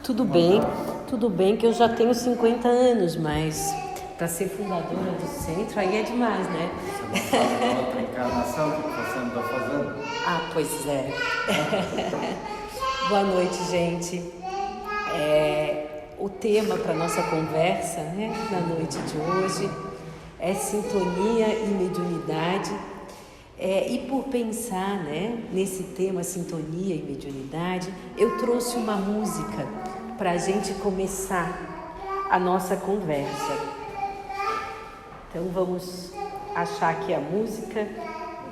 Tudo bem, tudo bem que eu já tenho 50 anos, mas para ser fundadora do centro aí é demais, né? Você não sabe outra encarnação que você andou fazendo? Ah, pois é. Boa noite, gente. O tema para nossa conversa, né, na noite de hoje é sintonia e mediunidade. E por pensar, né, nesse tema sintonia e mediunidade, eu trouxe uma música para a gente começar a nossa conversa. Então vamos achar aqui a música.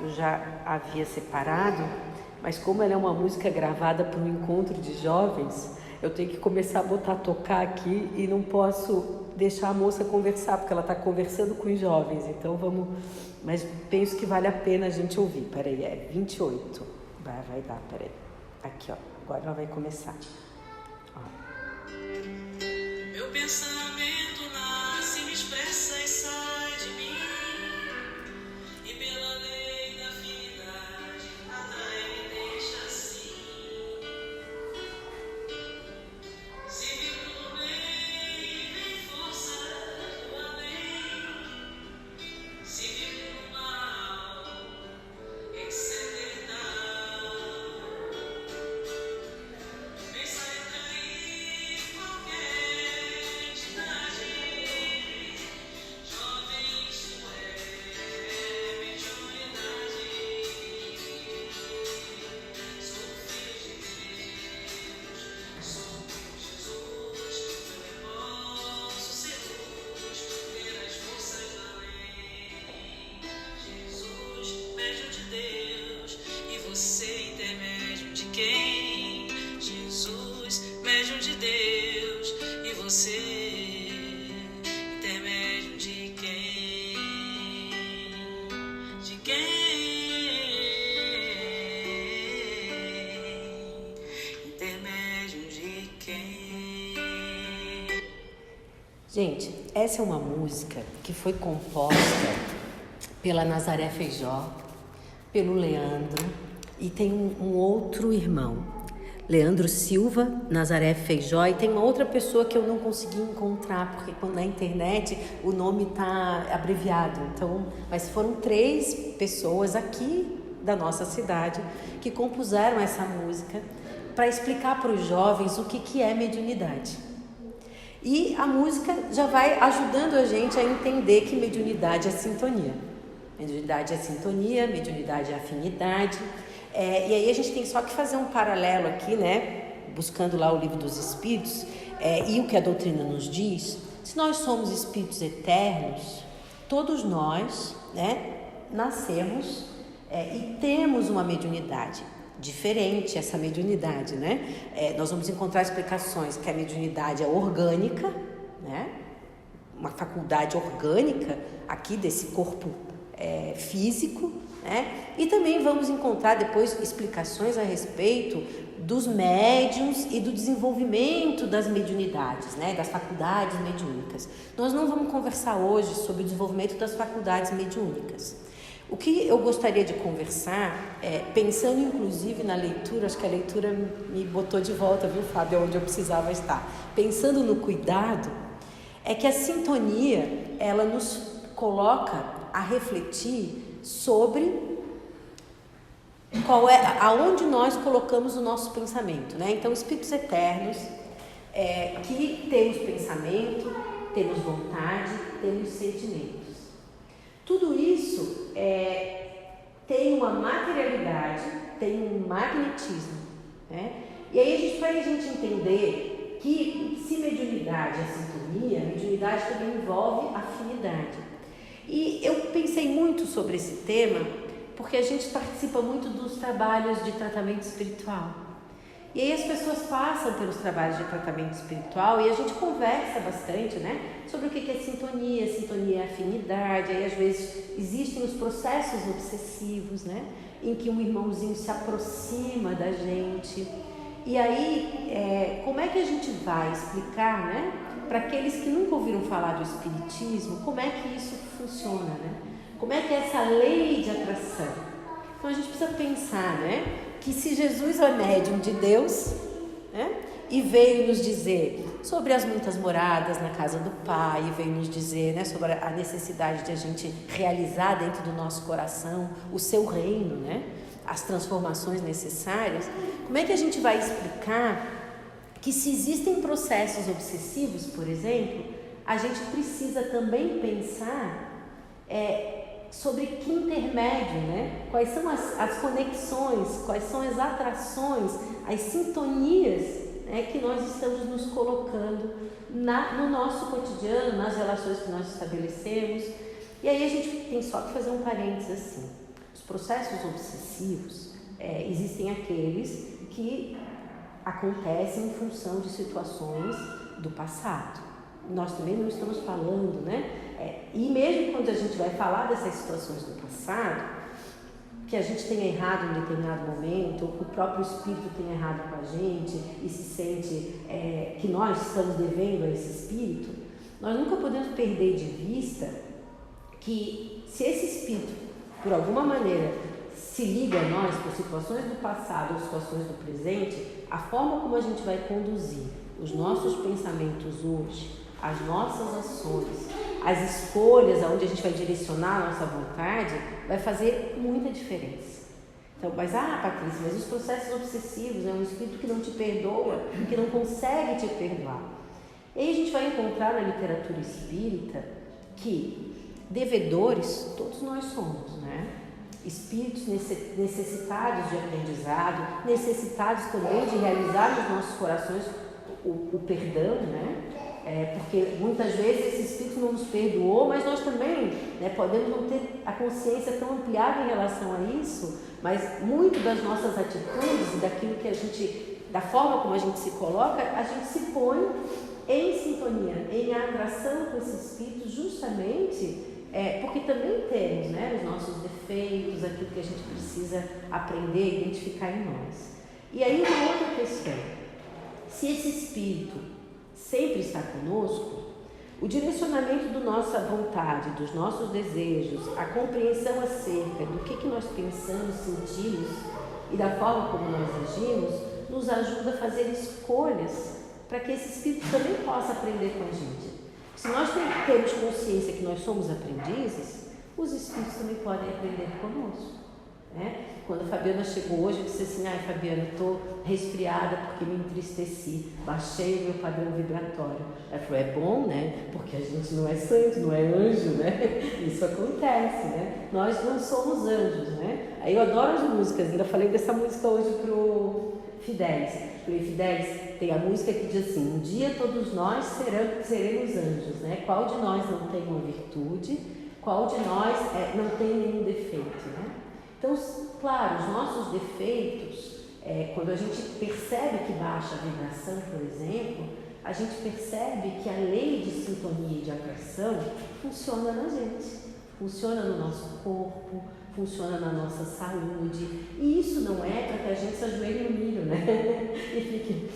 Eu já havia separado, mas como ela é uma música gravada para um encontro de jovens, eu tenho que começar a botar a tocar aqui e não posso deixar a moça conversar, porque ela está conversando com os jovens. Então vamos, mas penso que vale a pena a gente ouvir. Peraí, é 28. Vai dar, peraí. Aqui, ó. Agora ela vai começar. Ó. Meu pensamento nasce, me expressa e sai de mim. E pela lei da afinidade, atrai e me deixa assim. Se vivo no bem, vem força do além. Se vivo no mal, exceder. Vem sair atrair qualquer entidade. Jovem, isso é mediunidade. Sou filho de Deus, sou Jesus. Também posso ser luz pelas forças da lei. Jesus, médium de Deus, e você intermédio de quem? Jesus, médium de Deus, e você intermédio de quem? De quem? Intermédio de quem? Gente, essa é uma música que foi composta pela Nazaré Feijó, pelo Leandro, e tem um outro irmão, Leandro Silva, Nazaré Feijó, e tem uma outra pessoa que eu não consegui encontrar, porque na internet o nome está abreviado. Então, mas foram 3 pessoas aqui da nossa cidade que compuseram essa música para explicar para os jovens o que é mediunidade. E a música já vai ajudando a gente a entender que mediunidade é sintonia. Mediunidade é sintonia, mediunidade é afinidade. E aí a gente tem só que fazer um paralelo aqui, né? Buscando lá o Livro dos Espíritos, e o que a doutrina nos diz. Se nós somos espíritos eternos, todos nós, né, nascemos e temos uma mediunidade. Diferente essa mediunidade, né? Nós vamos encontrar explicações que a mediunidade é orgânica, né? Uma faculdade orgânica aqui desse corpo físico, né? E também vamos encontrar depois explicações a respeito dos médiuns e do desenvolvimento das mediunidades, né? Das faculdades mediúnicas. Nós não vamos conversar hoje sobre o desenvolvimento das faculdades mediúnicas. O que eu gostaria de conversar, pensando inclusive na leitura, acho que a leitura me botou de volta, viu, Fábio, onde eu precisava estar. Pensando no cuidado, é que a sintonia, ela nos coloca a refletir sobre aonde nós colocamos o nosso pensamento, né? Então, espíritos eternos, que temos pensamento, temos vontade, temos sentimentos. Tudo isso tem uma materialidade, tem um magnetismo, né? E aí para a gente entender que se mediunidade é sintonia, mediunidade também envolve afinidade. E eu pensei muito sobre esse tema porque a gente participa muito dos trabalhos de tratamento espiritual. E aí as pessoas passam pelos trabalhos de tratamento espiritual e a gente conversa bastante, né, sobre o que é sintonia é afinidade. Aí às vezes existem os processos obsessivos, né, em que um irmãozinho se aproxima da gente. E aí, como é que a gente vai explicar, né, para aqueles que nunca ouviram falar do espiritismo, como é que isso funciona, né? Como é que é essa lei de atração? Então a gente precisa pensar, né, que se Jesus é médium de Deus, né, E veio nos dizer sobre as muitas moradas na casa do Pai, veio nos dizer, né, sobre a necessidade de a gente realizar dentro do nosso coração o seu reino, né, as transformações necessárias. Como é que a gente vai explicar que se existem processos obsessivos, por exemplo, a gente precisa também pensar sobre que intermédio, né? Quais são as conexões, quais são as atrações, as sintonias, né, que nós estamos nos colocando no nosso cotidiano, nas relações que nós estabelecemos. E aí a gente tem só que fazer um parênteses assim. Os processos obsessivos, existem aqueles que acontecem em função de situações do passado. Nós também não estamos falando, né? E mesmo quando a gente vai falar dessas situações do passado, que a gente tenha errado em determinado momento, ou que o próprio espírito tenha errado com a gente e se sente que nós estamos devendo a esse espírito, nós nunca podemos perder de vista que se esse espírito, por alguma maneira, se liga a nós por situações do passado ou situações do presente, a forma como a gente vai conduzir os nossos pensamentos hoje, as nossas ações, as escolhas, aonde a gente vai direcionar a nossa vontade, vai fazer muita diferença. Então, Patrícia, mas os processos obsessivos é um espírito que não te perdoa, que não consegue te perdoar. E aí a gente vai encontrar na literatura espírita que devedores todos nós somos, né? Espíritos necessitados de aprendizado, necessitados também de realizar nos nossos corações o perdão, né? Porque muitas vezes esse espírito não nos perdoou, mas nós também, né, podemos não ter a consciência tão ampliada em relação a isso, mas muito das nossas atitudes, daquilo que a gente, da forma como a gente se coloca, a gente se põe em sintonia, em atração com esse espírito, justamente porque também temos, né, os nossos defeitos, aquilo que a gente precisa aprender, identificar em nós. E aí uma outra questão: se esse espírito sempre está conosco, o direcionamento da nossa vontade, dos nossos desejos, a compreensão acerca do que nós pensamos, sentimos e da forma como nós agimos, nos ajuda a fazer escolhas para que esse espírito também possa aprender com a gente. Se nós temos consciência que nós somos aprendizes, os espíritos também podem aprender conosco, né? Quando a Fabiana chegou hoje, eu disse assim: Fabiana, estou resfriada porque me entristeci, baixei o meu padrão vibratório. Ela falou: é bom, né? Porque a gente não é santo, não é anjo, né? Isso acontece, né? Nós não somos anjos, né? Aí eu adoro as músicas, ainda falei dessa música hoje pro Fidelis. Falei: Fidelis, tem a música que diz assim: um dia todos nós seremos anjos, né? Qual de nós não tem uma virtude? Qual de nós não tem nenhum defeito, né? Então, claro, os nossos defeitos, quando a gente percebe que baixa a vibração, por exemplo, a gente percebe que a lei de sintonia e de atração funciona na gente, funciona no nosso corpo, funciona na nossa saúde. E isso não é para que a gente se ajoelhe no milho, né? E fique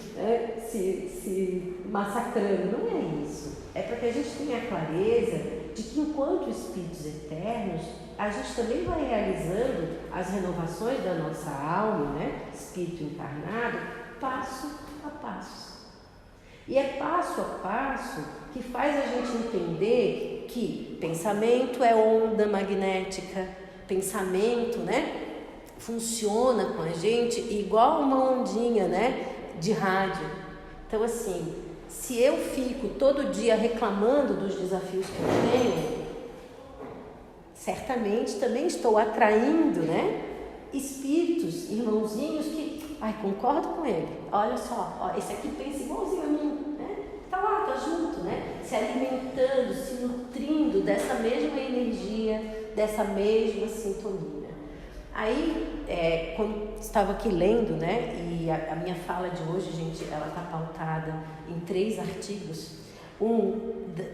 se massacrando. Não é isso. É para que a gente tenha a clareza de que, enquanto espíritos eternos, a gente também vai realizando as renovações da nossa alma, né? Espírito encarnado, passo a passo. E é passo a passo que faz a gente entender que pensamento é onda magnética, pensamento, né, funciona com a gente igual uma ondinha, né, de rádio. Então, assim, se eu fico todo dia reclamando dos desafios que eu tenho, certamente também estou atraindo, né, espíritos, irmãozinhos que, concordo com ele, olha só, esse aqui pensa igualzinho a mim, né, tá lá, tá junto, né, se alimentando, se nutrindo dessa mesma energia, dessa mesma sintonia. Aí, quando estava aqui lendo, né, e a minha fala de hoje, gente, ela está pautada em 3 artigos.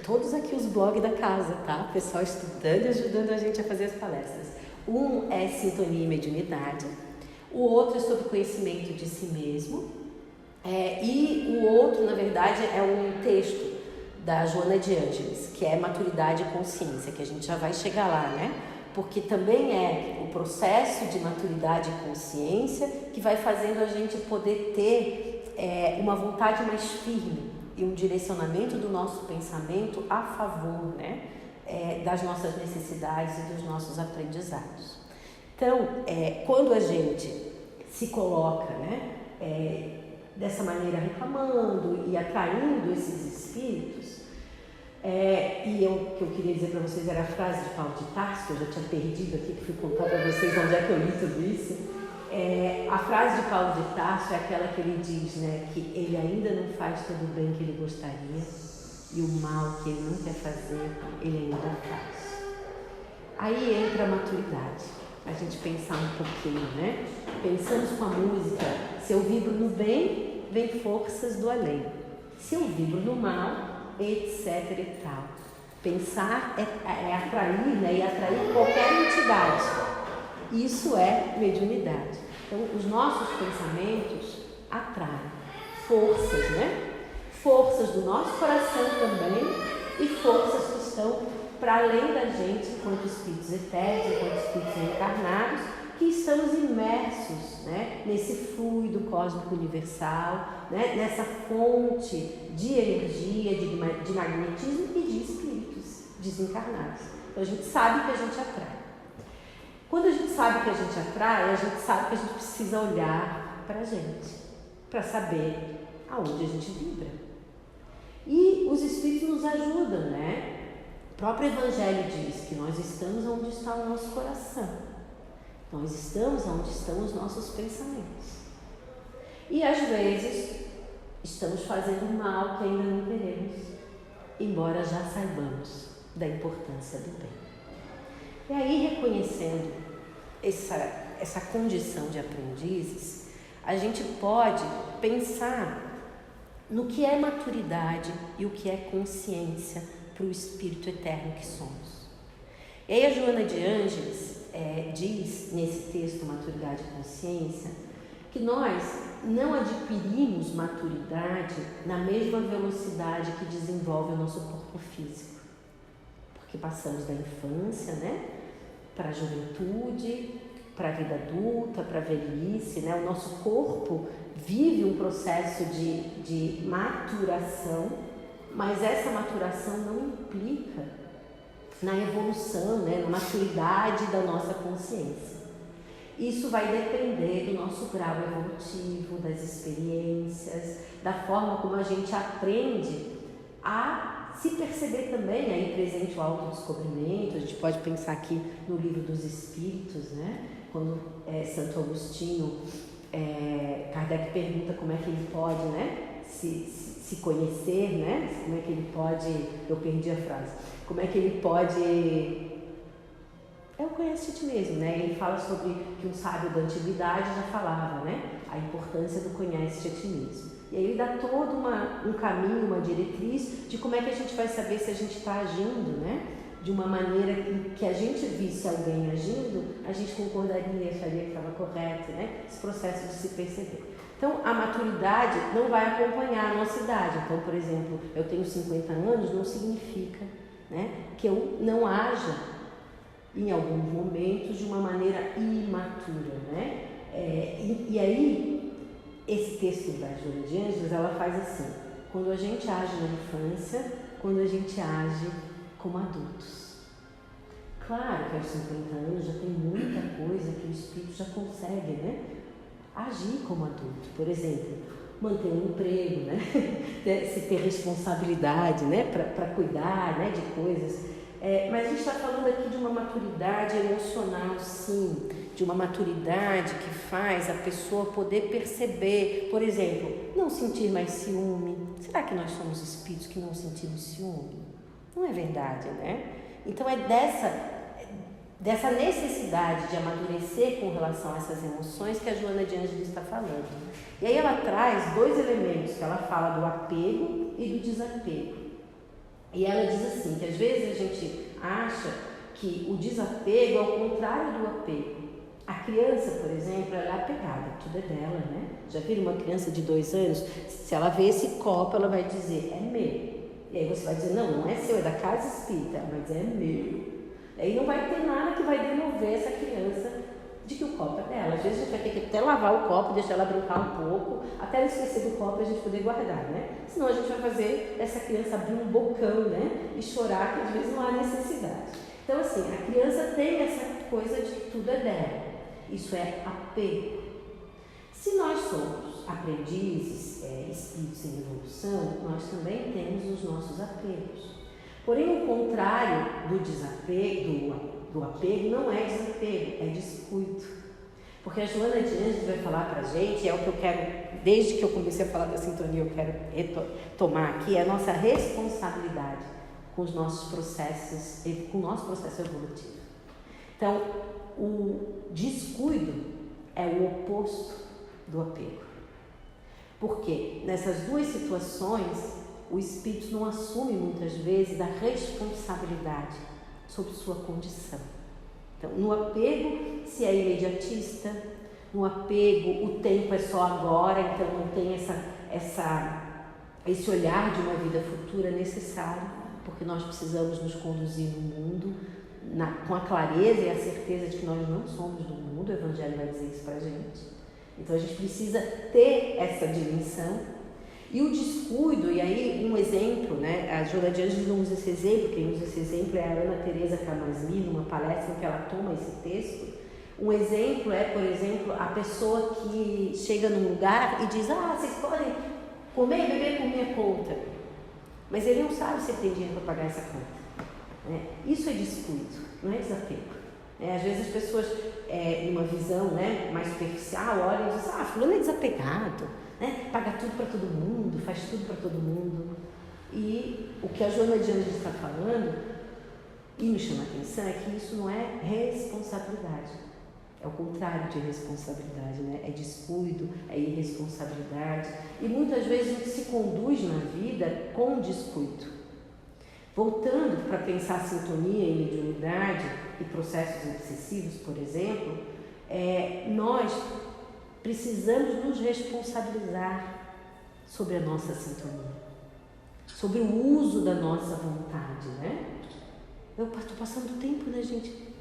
Todos aqui os blogs da casa, tá? O pessoal estudando e ajudando a gente a fazer as palestras. Um é sintonia e mediunidade, o outro é sobre conhecimento de si mesmo, e o outro, na verdade, é um texto da Joana de Ângeles, que é maturidade e consciência, que a gente já vai chegar lá, né? Porque também é o processo de maturidade e consciência que vai fazendo a gente poder ter uma vontade mais firme e um direcionamento do nosso pensamento a favor, né, das nossas necessidades e dos nossos aprendizados. Então, quando a gente se coloca, né, dessa maneira reclamando e atraindo esses espíritos, o que eu queria dizer para vocês era a frase de Paulo de Tarso, que eu já tinha perdido aqui, que fui contar para vocês onde é que eu li tudo isso. A frase de Paulo de Tarso é aquela que ele diz, né, que ele ainda não faz todo o bem que ele gostaria e o mal que ele não quer fazer, ele ainda faz. Aí entra a maturidade, a gente pensar um pouquinho, né? Pensamos com a música, se eu vibro no bem, vem forças do além. Se eu vibro no mal, etc e tal. Pensar é atrair, né? E atrair qualquer entidade. Isso é mediunidade. Então, os nossos pensamentos atraem forças, né? Forças do nosso coração também e forças que estão para além da gente, enquanto espíritos etéreos, enquanto espíritos encarnados, que estamos imersos, né, nesse fluido cósmico universal, né, nessa fonte de energia, de magnetismo e de espíritos desencarnados. Então a gente sabe que a gente atrai. Quando a gente sabe que a gente atrai, a gente sabe que a gente precisa olhar para a gente, para saber aonde a gente vibra. E os espíritos nos ajudam, né? O próprio Evangelho diz que nós estamos onde está o nosso coração. Nós estamos onde estão os nossos pensamentos. E às vezes estamos fazendo mal que ainda não queremos, embora já saibamos da importância do bem. E aí, reconhecendo essa condição de aprendizes, a gente pode pensar no que é maturidade e o que é consciência para o espírito eterno que somos. E aí a Joana de Ângeles diz nesse texto Maturidade e Consciência que nós não adquirimos maturidade na mesma velocidade que desenvolve o nosso corpo físico, porque passamos da infância, né, para a juventude, para a vida adulta, para a velhice, né? O nosso corpo vive um processo de maturação, mas essa maturação não implica na evolução, né, na maturidade da nossa consciência. Isso vai depender do nosso grau evolutivo, das experiências, da forma como a gente aprende a se perceber também. Aí presente o autodescobrimento, a gente pode pensar aqui no Livro dos Espíritos, né? Quando Santo Agostinho, Kardec pergunta como é que ele pode, né, se conhecer, né? Como é que ele pode, eu perdi a frase, como é que ele pode, conhece a ti mesmo, né? Ele fala sobre que um sábio da antiguidade já falava, né, a importância do conhece a ti mesmo. E aí ele dá todo um caminho, uma diretriz de como é que a gente vai saber se a gente está agindo, né, de uma maneira que a gente visse alguém agindo, a gente concordaria, acharia que estava correto, né? Esse processo de se perceber. Então, a maturidade não vai acompanhar a nossa idade. Então, por exemplo, eu tenho 50 anos, não significa, né, que eu não haja em alguns momentos de uma maneira imatura, né? E aí, esse texto da Joana de Ângeles, ela faz assim: quando a gente age na infância, quando a gente age como adultos. Claro que aos 50 anos já tem muita coisa que o espírito já consegue, né, agir como adulto. Por exemplo, manter um emprego, né, se ter responsabilidade, né, para cuidar, né, de coisas. Mas a gente está falando aqui de uma maturidade emocional, sim, de uma maturidade que faz a pessoa poder perceber, por exemplo, não sentir mais ciúme. Será que nós somos espíritos que não sentimos ciúme? Não é verdade, né? Então é dessa necessidade de amadurecer com relação a essas emoções que a Joana de Ângeles está falando. E aí ela traz dois elementos, que ela fala do apego e do desapego. E ela diz assim, que às vezes a gente acha que o desapego é o contrário do apego. A criança, por exemplo, ela é apegada, tudo é dela, né? Já viram uma criança de 2 anos? Se ela vê esse copo, ela vai dizer, é meu. E aí você vai dizer, não é seu, é da casa espírita. Ela vai dizer, é meu. Aí não vai ter nada que vai demover essa criança de que o copo é dela. Às vezes a gente vai ter que até lavar o copo, deixar ela brincar um pouco, até ela esquecer do copo e a gente poder guardar, né? Senão a gente vai fazer essa criança abrir um bocão, né? E chorar, que às vezes não há necessidade. Então, assim, a criança tem essa coisa de que tudo é dela. Isso é apego. Se nós somos aprendizes, espíritos em evolução, nós também temos os nossos apegos. Porém, o contrário do desapego, do apego, não é desapego, é descuido. Porque a Joana de Ângeles vai falar pra gente, é o que eu quero, desde que eu comecei a falar da sintonia, eu quero retomar aqui, é a nossa responsabilidade com os nossos processos, com o nosso processo evolutivo. Então, o descuido é o oposto do apego. Porque nessas duas situações, o espírito não assume muitas vezes a responsabilidade sobre sua condição. Então, no apego se é imediatista, no apego o tempo é só agora, então não tem esse olhar de uma vida futura necessário, porque nós precisamos nos conduzir no mundo com a clareza e a certeza de que nós não somos do mundo. O Evangelho vai dizer isso pra gente. Então a gente precisa ter essa dimensão. E o descuido, e aí um exemplo, né? A Joana de Ângeles não usa esse exemplo, quem usa esse exemplo é a Ana Teresa Camasmi, numa palestra em que ela toma esse texto. Um exemplo é, por exemplo, a pessoa que chega num lugar e diz: vocês podem comer e beber por minha conta. Mas ele não sabe se tem dinheiro para pagar essa conta. Isso é descuido, não é desapego. Às vezes as pessoas, numa visão, né, mais superficial, olham e dizem: fulano é desapegado, né? Paga tudo para todo mundo, faz tudo para todo mundo. E o que a Joana de Ângeles está falando, e me chama a atenção, é que isso não é responsabilidade. É o contrário de responsabilidade, né? É descuido, é irresponsabilidade. E muitas vezes a gente se conduz na vida com descuido. Voltando para pensar sintonia e mediunidade e processos obsessivos, por exemplo, nós precisamos nos responsabilizar sobre a nossa sintonia, sobre o uso da nossa vontade, né? Eu estou passando tempo, né, gente?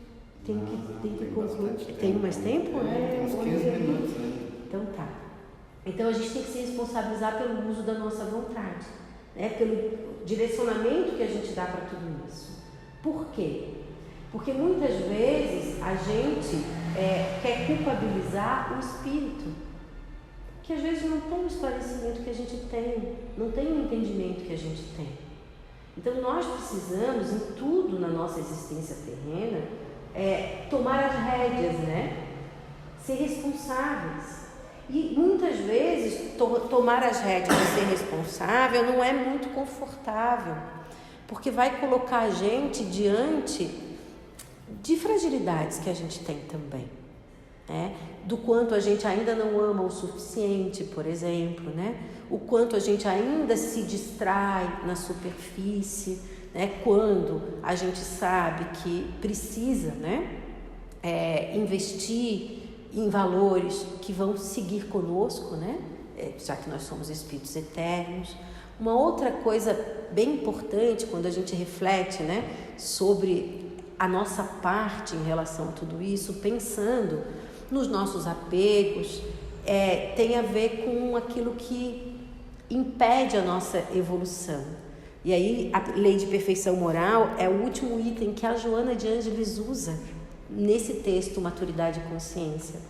Tem que concluir. Tem mais tempo? Tem uns 15 minutos, né? Então tá. Então a gente tem que se responsabilizar pelo uso da nossa vontade, né? Pelo direcionamento que a gente dá para tudo isso. Por quê? Porque muitas vezes a gente quer culpabilizar o espírito, que às vezes não tem o esclarecimento que a gente tem, não tem o entendimento que a gente tem. Então nós precisamos, em tudo na nossa existência terrena, tomar as rédeas, né? Ser responsáveis. E muitas vezes tomar as rédeas e ser responsável não é muito confortável, porque vai colocar a gente diante de fragilidades que a gente tem também, né? Do quanto a gente ainda não ama o suficiente, por exemplo, né? O quanto a gente ainda se distrai na superfície, né? Quando a gente sabe que precisa, né? Investir em valores que vão seguir conosco, né? Já que nós somos espíritos eternos. Uma outra coisa bem importante quando a gente reflete, né, sobre a nossa parte em relação a tudo isso, pensando nos nossos apegos, tem a ver com aquilo que impede a nossa evolução. E aí a lei de perfeição moral é o último item que a Joana de Ângeles usa nesse texto, Maturidade e Consciência.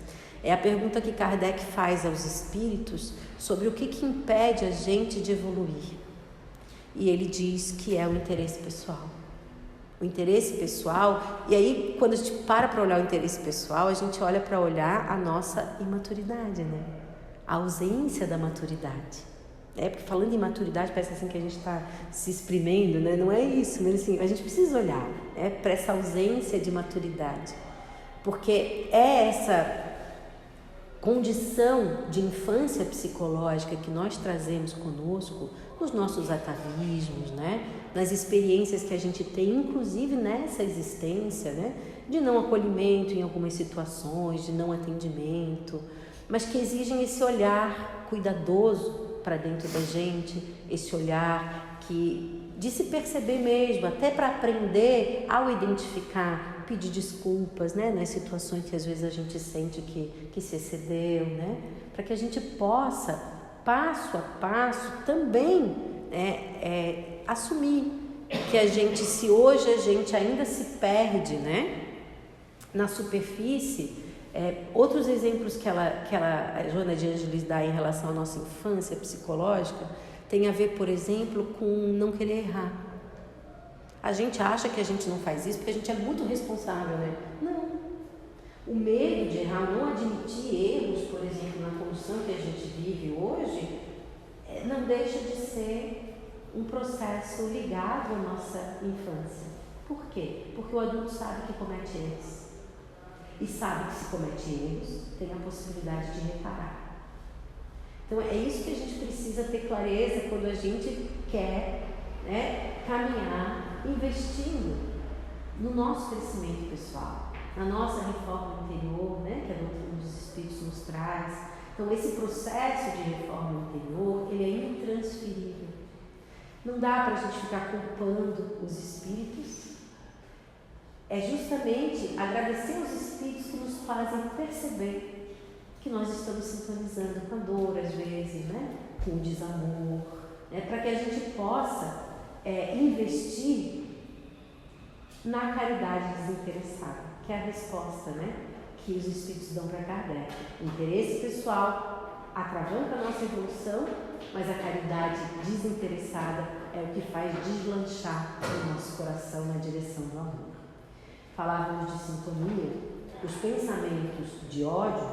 É a pergunta que Kardec faz aos espíritos sobre o que impede a gente de evoluir. E ele diz que é o interesse pessoal. O interesse pessoal, e aí quando a gente para olhar o interesse pessoal, a gente olha para olhar a nossa imaturidade, né? A ausência da maturidade. Porque falando em maturidade, parece assim que a gente está se exprimendo, né? Não é isso, mas assim, a gente precisa olhar, né, para essa ausência de maturidade. Porque é essa condição de infância psicológica que nós trazemos conosco nos nossos atavismos, né? Nas experiências que a gente tem, inclusive nessa existência, né? De não acolhimento em algumas situações, de não atendimento, mas que exigem esse olhar cuidadoso para dentro da gente, esse olhar de se perceber mesmo, até para aprender ao identificar, pedir desculpas, né, nas situações que às vezes a gente sente que se excedeu, né, para que a gente possa, passo a passo, também assumir que se hoje a gente ainda se perde, né, na superfície. Outros exemplos que a Joana de Ângeles dá em relação à nossa infância psicológica tem a ver, por exemplo, com não querer errar. A gente acha que a gente não faz isso porque a gente é muito responsável, né? Não. O medo de errar, não admitir erros, por exemplo, na condição que a gente vive hoje, não deixa de ser um processo ligado à nossa infância. Por quê? Porque o adulto sabe que comete erros. E sabe que se comete erros, tem a possibilidade de reparar. Então é isso que a gente precisa ter clareza quando a gente quer, né, caminhar investindo no nosso crescimento pessoal, na nossa reforma interior, né, que a doutrina dos Espíritos nos traz. Então esse processo de reforma interior, ele é intransferível. Não dá para a gente ficar culpando os espíritos. É justamente agradecer aos espíritos que nos fazem perceber que nós estamos sintonizando com a dor, às vezes, né? Com o desamor, né? Para que a gente possa investir na caridade desinteressada, que é a resposta, né, que os espíritos dão para Kardec. O interesse pessoal atravanca a nossa evolução, mas a caridade desinteressada é o que faz deslanchar o nosso coração na direção do amor. Falávamos de sintonia. Os pensamentos de ódio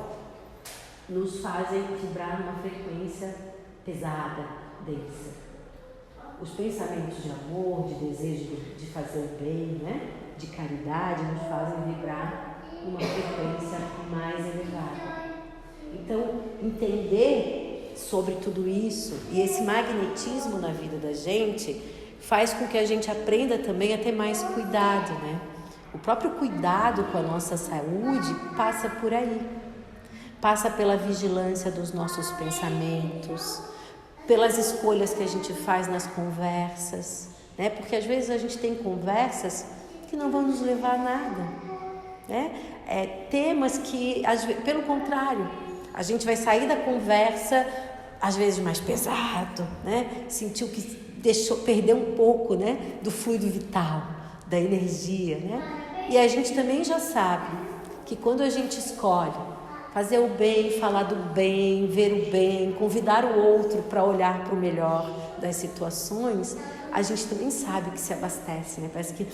nos fazem vibrar numa frequência pesada, densa. Os pensamentos de amor, de desejo de fazer o bem, né, de caridade, nos fazem vibrar numa frequência mais elevada. Então, entender sobre tudo isso e esse magnetismo na vida da gente faz com que a gente aprenda também a ter mais cuidado, né? O próprio cuidado com a nossa saúde passa por aí. Passa pela vigilância dos nossos pensamentos, pelas escolhas que a gente faz nas conversas, né? Porque às vezes a gente tem conversas que não vão nos levar a nada, né? Temas que, pelo contrário, a gente vai sair da conversa às vezes mais pesado, né? Sentiu que perdeu um pouco, né, do fluido vital, da energia, né? E a gente também já sabe que quando a gente escolhe fazer o bem, falar do bem, ver o bem, convidar o outro para olhar para o melhor das situações, a gente também sabe que se abastece, né? Parece que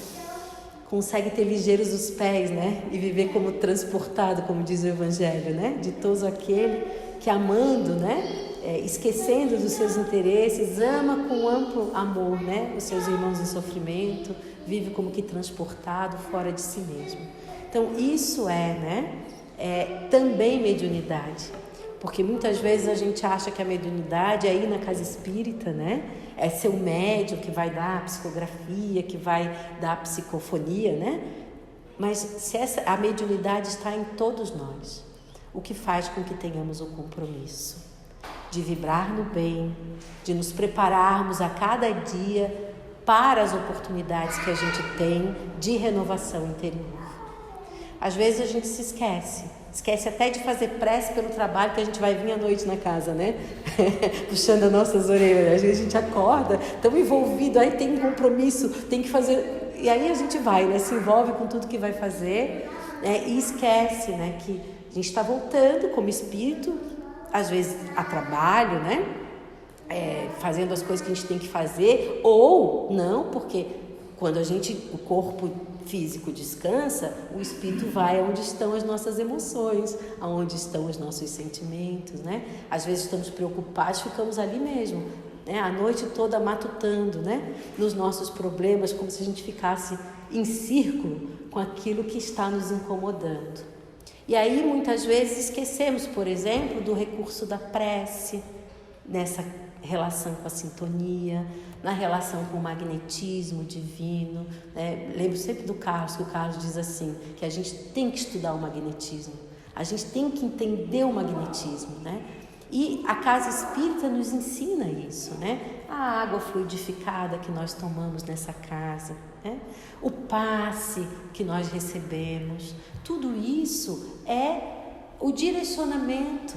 consegue ter ligeiros os pés, né? E viver como transportado, como diz o Evangelho, né? Ditoso aquele que amando, né? Esquecendo dos seus interesses, ama com amplo amor, né, os seus irmãos em sofrimento, vive como que transportado fora de si mesmo. Então isso é também mediunidade, porque muitas vezes a gente acha que a mediunidade é ir na casa espírita, né, é ser o médium que vai dar a psicografia, que vai dar a psicofonia, né, mas se a mediunidade está em todos nós, o que faz com que tenhamos o compromisso de vibrar no bem, de nos prepararmos a cada dia para as oportunidades que a gente tem de renovação interior. Às vezes a gente se esquece até de fazer prece pelo trabalho que a gente vai vir à noite na casa, né? Puxando as nossas orelhas. Às vezes a gente acorda, tão envolvido, aí tem um compromisso, tem que fazer... E aí a gente vai, né? Se envolve com tudo que vai fazer, né? E esquece, né? Que a gente está voltando como espírito, às vezes a trabalho, né? Fazendo as coisas que a gente tem que fazer, ou não, porque quando o corpo físico descansa, o espírito vai aonde estão as nossas emoções, aonde estão os nossos sentimentos, né? Às vezes estamos preocupados, ficamos ali mesmo, né? A noite toda matutando, né? Nos nossos problemas, como se a gente ficasse em círculo com aquilo que está nos incomodando. E aí, muitas vezes, esquecemos, por exemplo, do recurso da prece, nessa relação com a sintonia, na relação com o magnetismo divino, né? Lembro sempre do Carlos, que o Carlos diz assim, que a gente tem que estudar o magnetismo, a gente tem que entender o magnetismo, né? E a casa espírita nos ensina isso, né? A água fluidificada que nós tomamos nessa casa, né? O passe que nós recebemos, tudo isso é o direcionamento,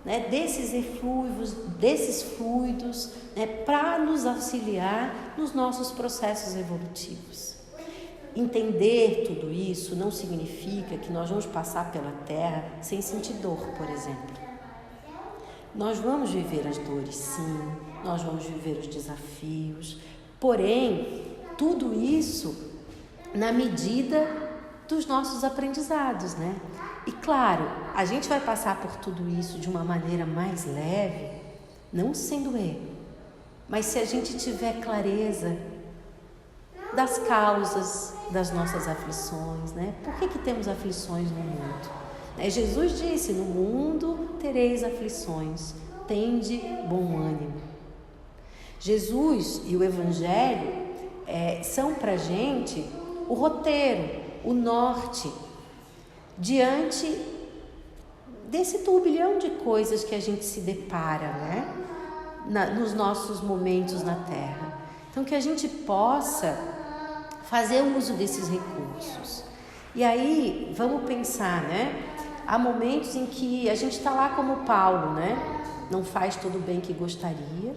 né, desses eflúvios, desses fluidos, né, para nos auxiliar nos nossos processos evolutivos. Entender tudo isso não significa que nós vamos passar pela Terra sem sentir dor, por exemplo. Nós vamos viver as dores, sim, nós vamos viver os desafios, porém, tudo isso na medida dos nossos aprendizados, né? E claro, a gente vai passar por tudo isso de uma maneira mais leve, não sem doer, mas se a gente tiver clareza das causas das nossas aflições, né? Por que temos aflições no mundo? Jesus disse, no mundo tereis aflições, tende bom ânimo. Jesus e o Evangelho são para a gente o roteiro, o norte, diante desse turbilhão de coisas que a gente se depara, né? Nos nossos momentos na Terra. Então, que a gente possa fazer uso desses recursos. E aí, vamos pensar, né? Há momentos em que a gente está lá como Paulo, né? Não faz todo o bem que gostaria,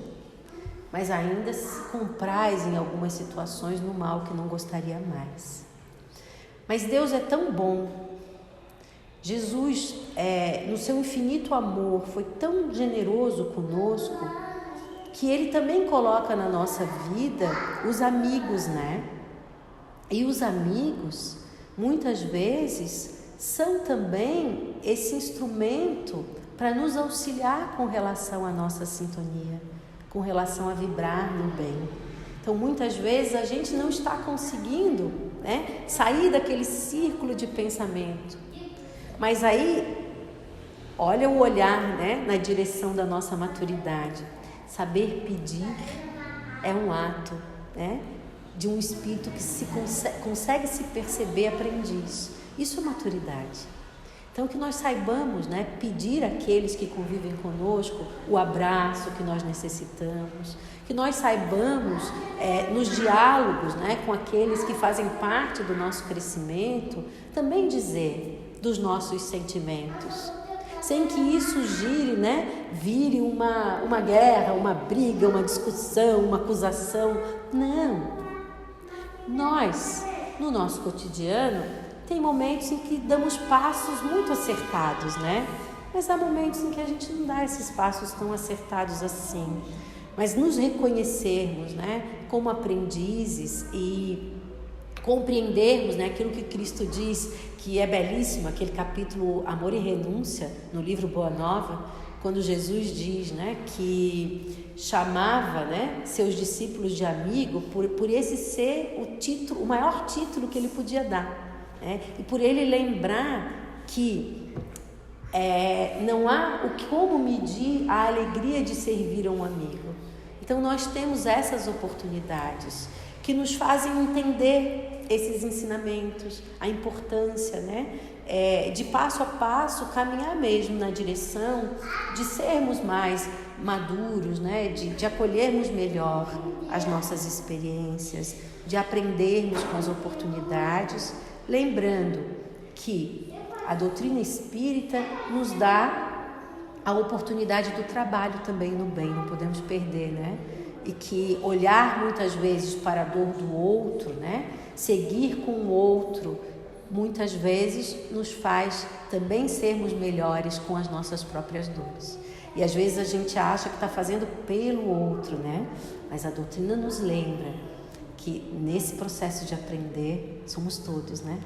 mas ainda se compraz em algumas situações no mal que não gostaria mais. Mas Deus é tão bom. Jesus, no seu infinito amor, foi tão generoso conosco, que Ele também coloca na nossa vida os amigos, né? E os amigos, muitas vezes, são também esse instrumento para nos auxiliar com relação à nossa sintonia, com relação a vibrar no bem. Então, muitas vezes, a gente não está conseguindo, né, sair daquele círculo de pensamento. Mas aí, olha o olhar, né, na direção da nossa maturidade. Saber pedir é um ato, né, de um espírito que consegue se perceber aprendiz. Isso é maturidade. Então, que nós saibamos, né, pedir àqueles que convivem conosco o abraço que nós necessitamos, que nós saibamos, nos diálogos, né, com aqueles que fazem parte do nosso crescimento, também dizer dos nossos sentimentos, sem que isso gire, né, vire uma guerra, uma briga, uma discussão, uma acusação. Não. Nós, no nosso cotidiano, tem momentos em que damos passos muito acertados, né? Mas há momentos em que a gente não dá esses passos tão acertados assim. Mas nos reconhecermos, né, como aprendizes e compreendermos, né, aquilo que Cristo diz, que é belíssimo, aquele capítulo Amor e Renúncia, no livro Boa Nova, quando Jesus diz, né, que chamava, né, seus discípulos de amigo por esse ser o maior título que ele podia dar. E por ele lembrar que não há como medir a alegria de servir a um amigo. Então nós temos essas oportunidades que nos fazem entender esses ensinamentos, a importância, né, de passo a passo caminhar mesmo na direção de sermos mais maduros, né, de acolhermos melhor as nossas experiências, de aprendermos com as oportunidades, lembrando que a doutrina espírita nos dá a oportunidade do trabalho também no bem, não podemos perder, né? E que olhar muitas vezes para a dor do outro, né? Seguir com o outro, muitas vezes nos faz também sermos melhores com as nossas próprias dores. E às vezes a gente acha que está fazendo pelo outro, né? Mas a doutrina nos lembra que nesse processo de aprender somos todos, né?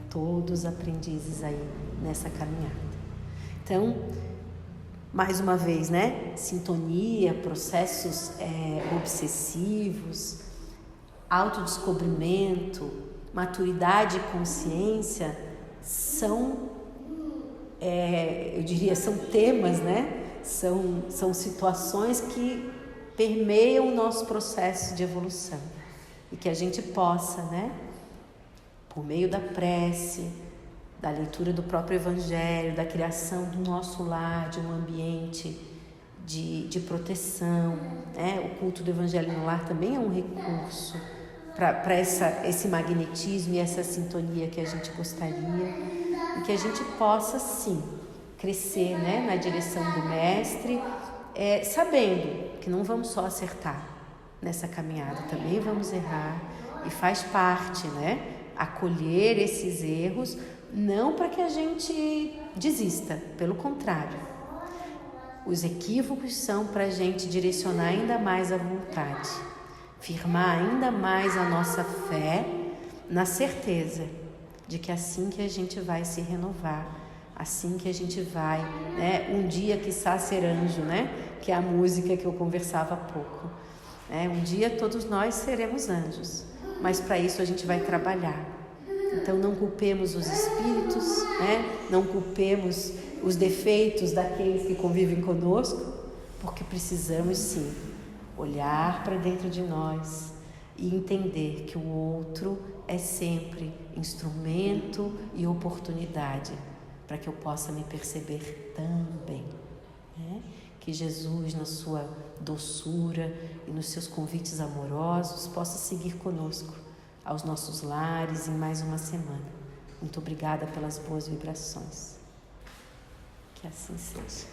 Todos aprendizes aí nessa caminhada. Então, mais uma vez, né? Sintonia, processos obsessivos, autodescobrimento, maturidade e consciência são, eu diria, são temas, né? São situações que permeiam o nosso processo de evolução. E que a gente possa, né, por meio da prece, da leitura do próprio Evangelho, da criação do nosso lar, de um ambiente de proteção, né? O culto do Evangelho no Lar também é um recurso para esse magnetismo e essa sintonia que a gente gostaria, e que a gente possa, sim, crescer, né, na direção do Mestre, sabendo que não vamos só acertar nessa caminhada, também vamos errar, e faz parte, né, acolher esses erros, não para que a gente desista, pelo contrário. Os equívocos são para a gente direcionar ainda mais a vontade, firmar ainda mais a nossa fé na certeza de que assim que a gente vai se renovar, assim que a gente vai, né, um dia quiçá ser anjo, né, que é a música que eu conversava há pouco. Um dia todos nós seremos anjos, mas para isso a gente vai trabalhar. Então não culpemos os espíritos, né? Não culpemos os defeitos daqueles que convivem conosco, porque precisamos sim olhar para dentro de nós e entender que o outro é sempre instrumento e oportunidade para que eu possa me perceber também, né? Que Jesus, na sua doçura e nos seus convites amorosos, possa seguir conosco aos nossos lares em mais uma semana. Muito obrigada pelas boas vibrações. Que assim seja.